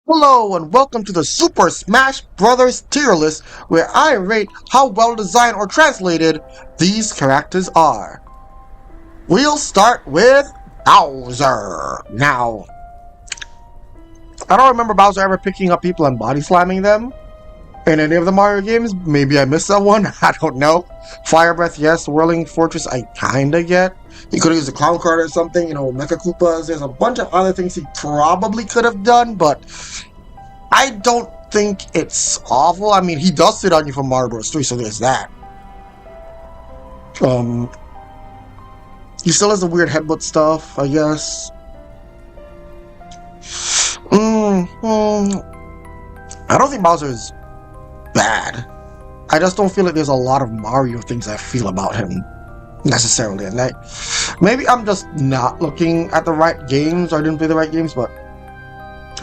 Hello and welcome to the Super Smash Bros tier list where I rate how well designed or translated these characters are. We'll start with Bowser. Now, I don't remember Bowser ever picking up people and body slamming them in any of the Mario games. Maybe I missed that one. I don't know. Fire Breath, yes. Whirling Fortress, I kinda get. He could have used a clown card or something, Mecha Koopas. There's a bunch of other things he probably could have done, but I don't think it's awful. I mean, he does sit on you from Mario Bros 3, so there's that. Um, he still has the weird headbutt stuff, I guess. I don't think Bowser is bad. I just don't feel like there's a lot of Mario things I feel about him necessarily. And maybe I'm just not looking at the right games, or I didn't play the right games, but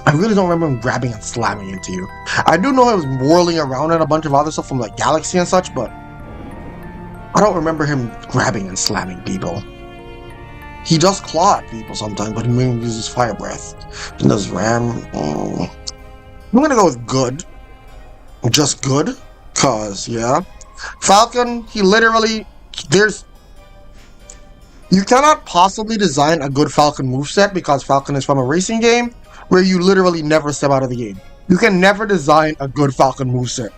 I really don't remember him grabbing and slamming into you. I do know he was whirling around and a bunch of other stuff from like Galaxy and such, but I don't remember him grabbing and slamming people. He does claw at people sometimes, but he mainly uses Fire Breath. He does Ram. I'm gonna go with good. Just good. Cause, yeah. Falcon, he literally... You cannot possibly design a good Falcon moveset because Falcon is from a racing game where you literally never step out of the game. You can never design a good Falcon moveset.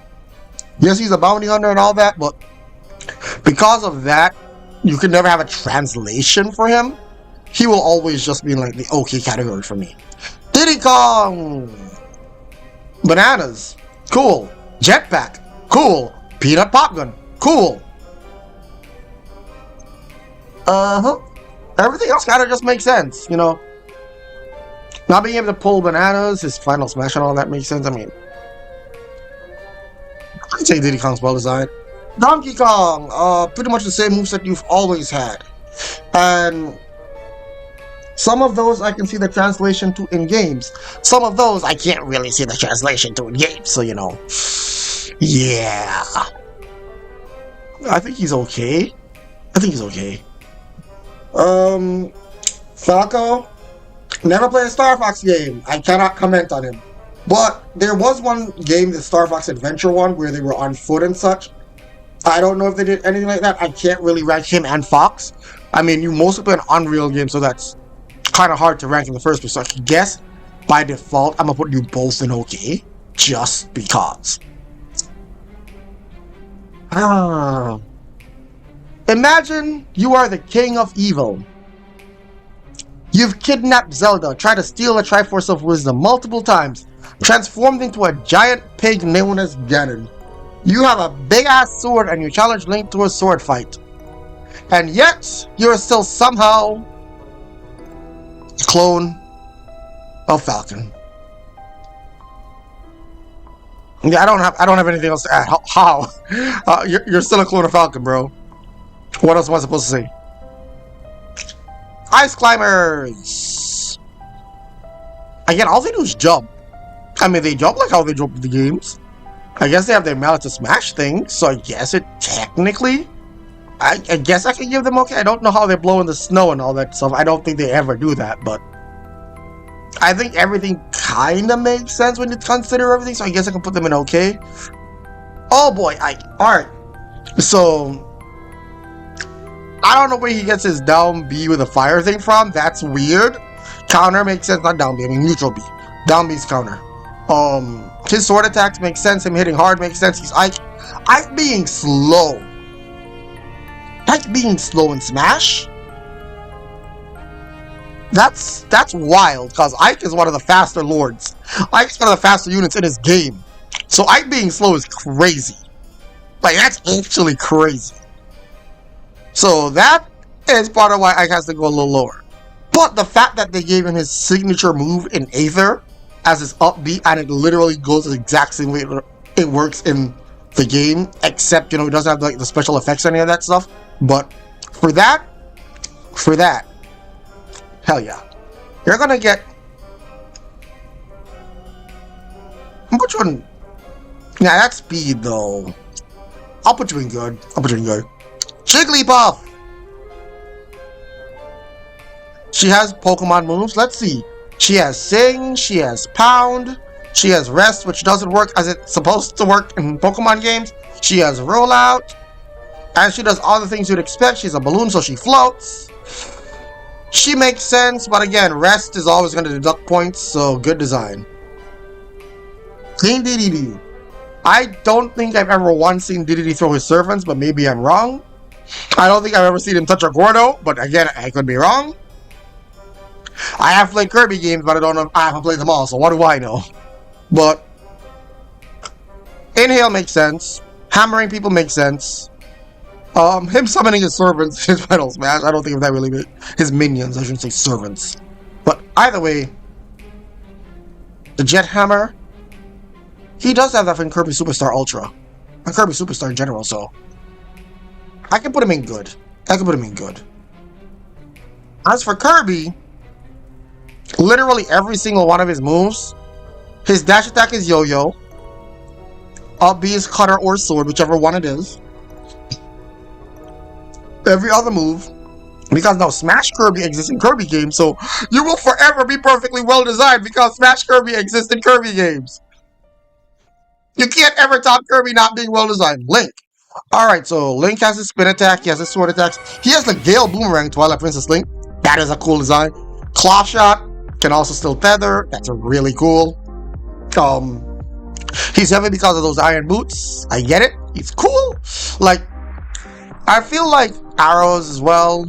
Yes, he's a bounty hunter and all that, but because of that, you can never have a translation for him. He will always just be in like the okay category for me. Diddy Kong! Bananas. Cool. Jetpack. Cool. Peanut Pop Gun. Cool. Everything else kind of just makes sense, Not being able to pull bananas, his final smash and all that makes sense. I mean, I'd say Diddy Kong's well designed. Donkey Kong, pretty much the same moves that you've always had. And some of those I can see the translation to in games. Some of those I can't really see the translation to in games, so yeah. I think he's okay. Falco, never played a Star Fox game. I cannot comment on him. But there was one game, the Star Fox Adventure one, where they were on foot and such. I don't know if they did anything like that. I can't really rank him and Fox. I mean, you mostly play an Unreal game, so that's kind of hard to rank in the first place. So I guess by default, I'm going to put you both in okay. Just because. Imagine you are the king of evil. You've kidnapped Zelda, tried to steal the Triforce of Wisdom multiple times, transformed into a giant pig known as Ganon. You have a big-ass sword and you challenge Link to a sword fight. And yet, you're still somehow a clone of Falcon. Yeah, I don't have anything else to add. How? You're still a clone of Falcon, bro. What else am I supposed to say? Ice Climbers! Again, all they do is jump. I mean, they jump like how they jump in the games. I guess they have their mallet to smash things, so I guess it technically... I guess I can give them okay. I don't know how they blow in the snow and all that stuff. I don't think they ever do that, but... I think everything kinda makes sense when you consider everything, so I guess I can put them in okay. Oh boy, alright. So... I don't know where he gets his down B with a fire thing from. That's weird. Counter makes sense, not down B. I mean neutral B. Down B's counter. His sword attacks make sense. Him hitting hard makes sense. He's Ike being slow. Ike being slow in Smash. That's wild because Ike is one of the faster lords. Ike's one of the faster units in his game. So Ike being slow is crazy. Like that's actually crazy. So that is part of why Ike has to go a little lower. But the fact that they gave him his signature move in Aether as his up B, and it literally goes the exact same way it works in the game, except, it doesn't have like the special effects or any of that stuff. But for that, hell yeah. You're gonna get... I'll put you in... Yeah, that's speed though. I'll put you in good. Jigglypuff! She has Pokemon moves. Let's see. She has Sing, she has Pound, She has Rest, which doesn't work as it's supposed to work in Pokemon games. She has Rollout. And she does all the things you'd expect. She's a balloon, so she floats. She makes sense, but again, Rest is always going to deduct points, so good design. Clean DDD. I don't think I've ever once seen DDD throw his servants, but maybe I'm wrong. I don't think I've ever seen him touch a Gordo, but again, I could be wrong. I have played Kirby games, but I don't know. I haven't played them all, so what do I know? But Inhale makes sense. Hammering people makes sense. Him summoning his servants, his Metal Smash, I don't think of that really. His minions, I shouldn't say servants. But either way, the Jet Hammer, he does have that in Kirby Superstar Ultra. And Kirby Superstar in general, so I can put him in good. As for Kirby, literally every single one of his moves, his dash attack is Yo-Yo, up B is Cutter or Sword, whichever one it is. Every other move, because now Smash Kirby exists in Kirby games, so you will forever be perfectly well designed because Smash Kirby exists in Kirby games. You can't ever top Kirby not being well designed. Link. Alright, so Link has his spin attack, he has his sword attacks, he has the Gale Boomerang Twilight Princess Link. That is a cool design. Claw Shot can also still tether, that's a really cool. He's heavy because of those iron boots. I get it. He's cool. Like, I feel like arrows as well.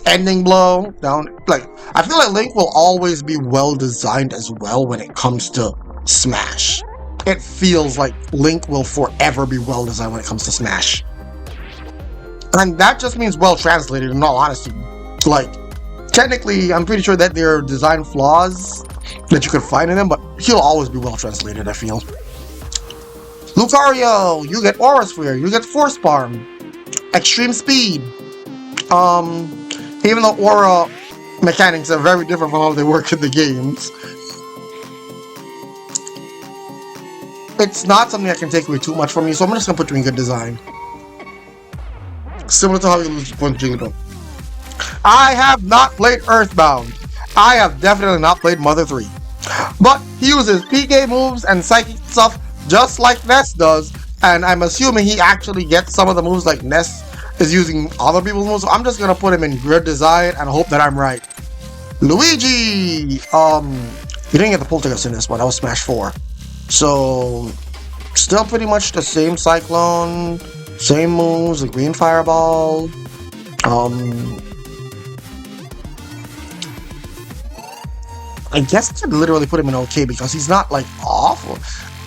Ending blow down. Like, I feel like Link will always be well designed as well when it comes to Smash. It feels like Link will forever be well designed when it comes to Smash. And that just means well translated, in all honesty. Like, technically, I'm pretty sure that there are design flaws that you could find in him, but he'll always be well translated, I feel. Lucario, you get Aura Sphere, you get Force Palm, Extreme Speed. Even though Aura mechanics are very different from how they work in the games, it's not something I can take away too much from you, so I'm just gonna put you in good design. Similar to how you lose point Jigglypuff. I have not played Earthbound. I have definitely not played Mother 3. But he uses PK moves and psychic stuff just like Ness does, and I'm assuming he actually gets some of the moves like Ness is using other people's moves, so I'm just gonna put him in good design and hope that I'm right. Luigi! You didn't get the Poltergeist in this one, that was Smash 4. So, still pretty much the same Cyclone, same moves, the Green Fireball. I guess I could literally put him in okay because he's not like awful.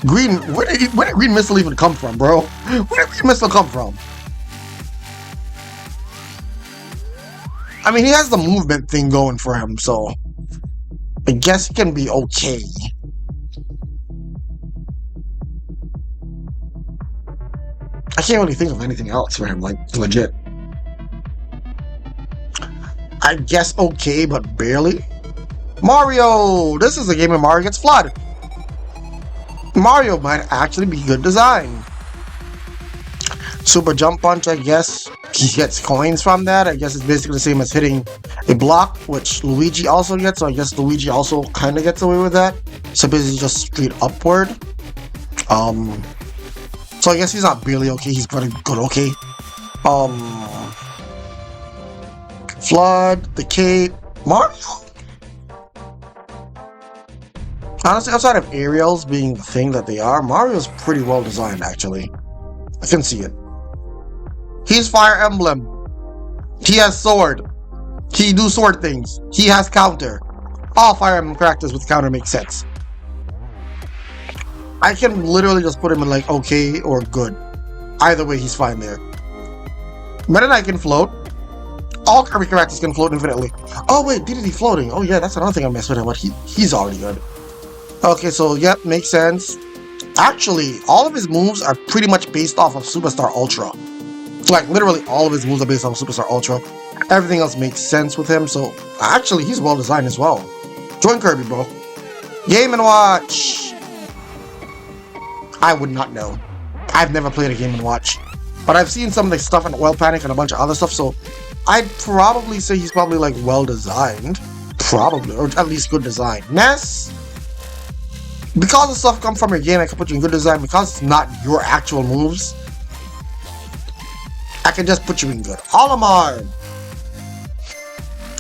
Green, where did Green Missile even come from, bro? Where did Green Missile come from? I mean, he has the movement thing going for him, so I guess he can be okay. I can't really think of anything else for him, like, legit. I guess okay, but barely. Mario! This is a game where Mario gets flooded. Mario might actually be good design. Super Jump Punch, I guess he gets coins from that. I guess it's basically the same as hitting a block, which Luigi also gets, so I guess Luigi also kind of gets away with that. So basically just straight upward. So I guess he's not barely okay, he's pretty good okay. Flood, the Cape, Mario. Honestly, outside of aerials being the thing that they are, Mario's pretty well designed, actually. I can see it. He's Fire Emblem. He has Sword. He do sword things. He has counter. All Fire Emblem characters with counter make sense. I can literally just put him in like okay or good. Either way, he's fine there. Meta Knight can float. All Kirby characters can float infinitely. Oh wait, DDD floating. Oh yeah, that's another thing I messed with him, but he's already good. Okay, so yep, makes sense. Actually, all of his moves are pretty much based off of Superstar Ultra. Like, literally all of his moves are based off of Superstar Ultra. Everything else makes sense with him, so actually, he's well designed as well. Join Kirby, bro. Game & Watch. I would not know. I've never played a Game & Watch. But I've seen some of the stuff in Oil Panic and a bunch of other stuff, so I'd probably say he's probably, like, well designed. Probably, or at least good design. Ness? Because the stuff comes from your game, I can put you in good design. Because it's not your actual moves, I can just put you in good. Olimar.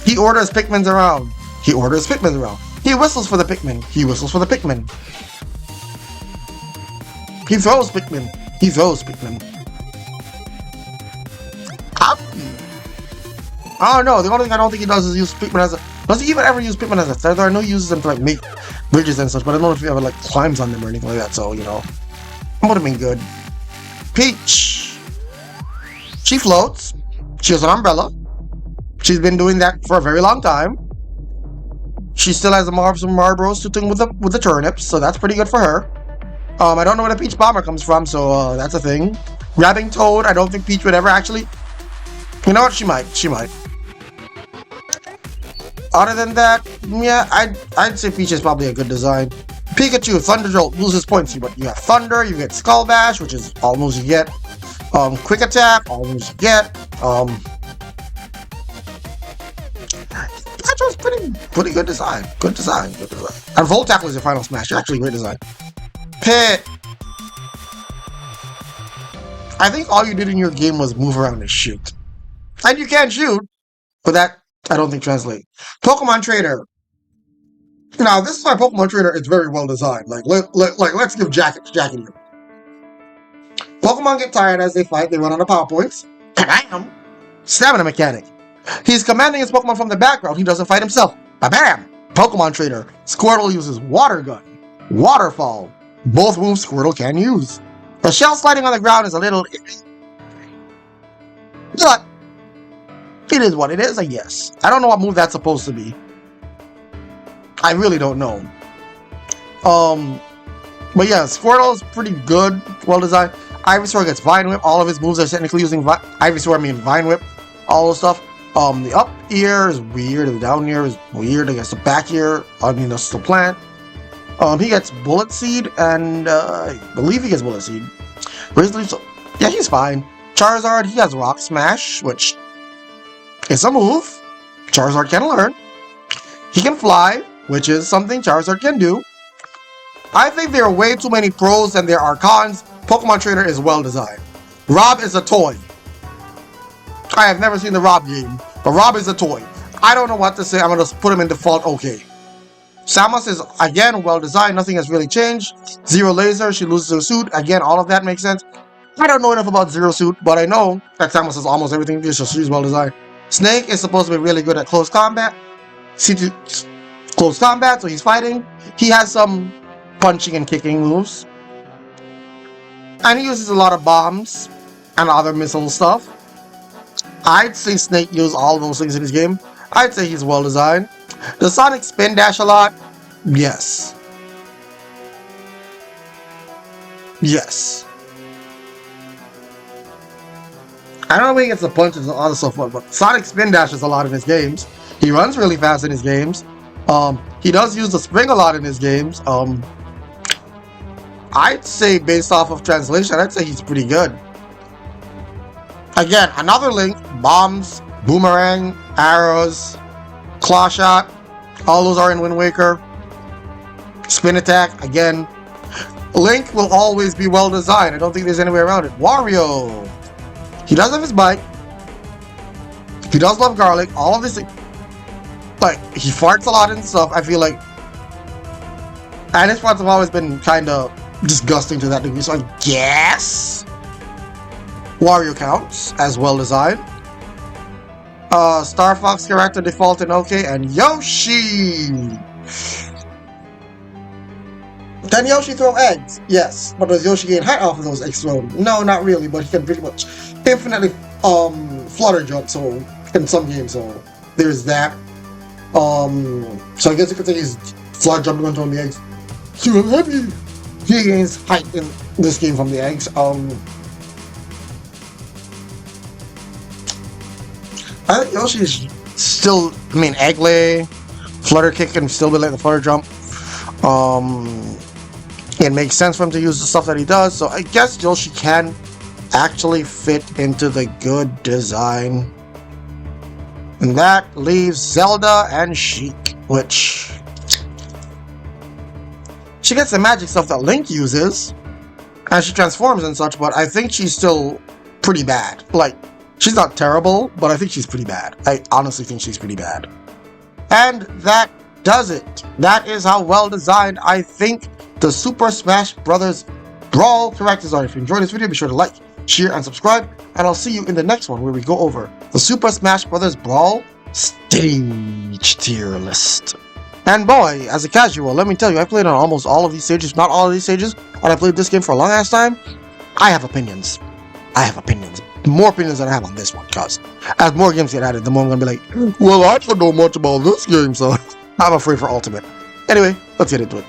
He orders Pikmins around. He orders Pikmin around. He whistles for the Pikmin. He whistles for the Pikmin. He throws Pikmin. He throws Pikmin. I don't know. The only thing I don't think he does is use Pikmin as a... Does he even ever use Pikmin as a thread? There are no uses them to like make bridges and such, but I don't know if he ever like climbs on them or anything like that, so, you know. That would have been good. Peach. She floats. She has an umbrella. She's been doing that for a very long time. She still has some Marbros to thing with the turnips, so that's pretty good for her. I don't know where the Peach Bomber comes from, so that's a thing. Grabbing Toad, I don't think Peach would ever actually... You know what? She might. She might. Other than that, yeah, I'd say Peach is probably a good design. Pikachu, Thunder Jolt, loses points, but you got Thunder, you get Skull Bash, which is all moves you get. Quick Attack, all moves you get. Pikachu's pretty good design. Good design. And Volt Tackle is your final smash. Actually, great design. Pit. I think all you did in your game was move around and shoot. And you can shoot, but that I don't think translates. Pokemon Trainer. Now, this is why Pokemon Trainer is very well designed. Let's give Jackie here. Pokemon get tired as they fight. They run out of power points. Bam! Stamina mechanic. He's commanding his Pokemon from the background. He doesn't fight himself. Bam! Pokemon Trainer. Squirtle uses Water Gun. Waterfall. Both moves Squirtle can use. The shell sliding on the ground is a little... But it is what it is, I guess. I don't know what move that's supposed to be. I really don't know. But yeah, Squirtle is pretty good, well designed. Ivysaur gets Vine Whip. All of his moves are technically using Ivysaur, Vine Whip. All the stuff. The up ear is weird. The down ear is weird. I guess the back ear, that's the plant. He gets Bullet Seed, and I believe he gets Bullet Seed. So, yeah, he's fine. Charizard, he has Rock Smash, which is a move Charizard can learn. He can fly, which is something Charizard can do. I think there are way too many pros than there are cons. Pokemon Trainer is well designed. Rob is a toy. I have never seen the Rob game, but Rob is a toy. I don't know what to say. I'm going to put him in default okay. Samus is, again, well designed. Nothing has really changed. Zero Laser, she loses her suit. Again, all of that makes sense. I don't know enough about Zero Suit, but I know that Samus has almost everything, so she's well designed. Snake is supposed to be really good at close combat. Close combat, so he's fighting. He has some punching and kicking moves. And he uses a lot of bombs and other missile stuff. I'd say Snake uses all of those things in his game. I'd say he's well designed. Does Sonic spin dash a lot? Yes. Yes. I don't know if he gets the punches and all the stuff, but Sonic spin dashes a lot in his games. He runs really fast in his games. He does use the spring a lot in his games. I'd say based off of translation, I'd say he's pretty good. Again, another link, bombs, boomerang, arrows, claw shot, all those are in Wind Waker. Spin attack, again. Link will always be well designed. I don't think there's any way around it. Wario. He does have his bite. He does love garlic. All of this, like, he farts a lot and stuff, I feel like. And his farts have always been kind of disgusting to that degree, so I guess Wario counts as well designed. Star Fox character defaulted okay, and Yoshi. Can Yoshi throw eggs? Yes, but does Yoshi gain height off of those eggs thrown? No, not really, but he can pretty much infinitely flutter jump, so in some games, so there's that. So I guess you could say he's flutter jumping onto the eggs. So heavy. He gains height in this game from the eggs. I think Yoshi is still, egg lay, flutter kick can still be like the flutter jump. It makes sense for him to use the stuff that he does, so I guess Yoshi can actually fit into the good design. And that leaves Zelda and Sheik, which she gets the magic stuff that Link uses, and she transforms and such, but I think she's still pretty bad. Like, she's not terrible, but I think she's pretty bad. I honestly think she's pretty bad. And that does it. That is how well designed I think the Super Smash Bros Brawl characters are. If you enjoyed this video, be sure to like, share, and subscribe, and I'll see you in the next one where we go over the Super Smash Bros Brawl stage tier list. And boy, as a casual, let me tell you, I played on almost all of these stages, not all of these stages, and I played this game for a long ass time. I have opinions. More opinions than I have on this one, because as more games get added, the more I'm going to be like, well, I don't know much about this game, so I'm afraid for Ultimate. Anyway, let's get into it.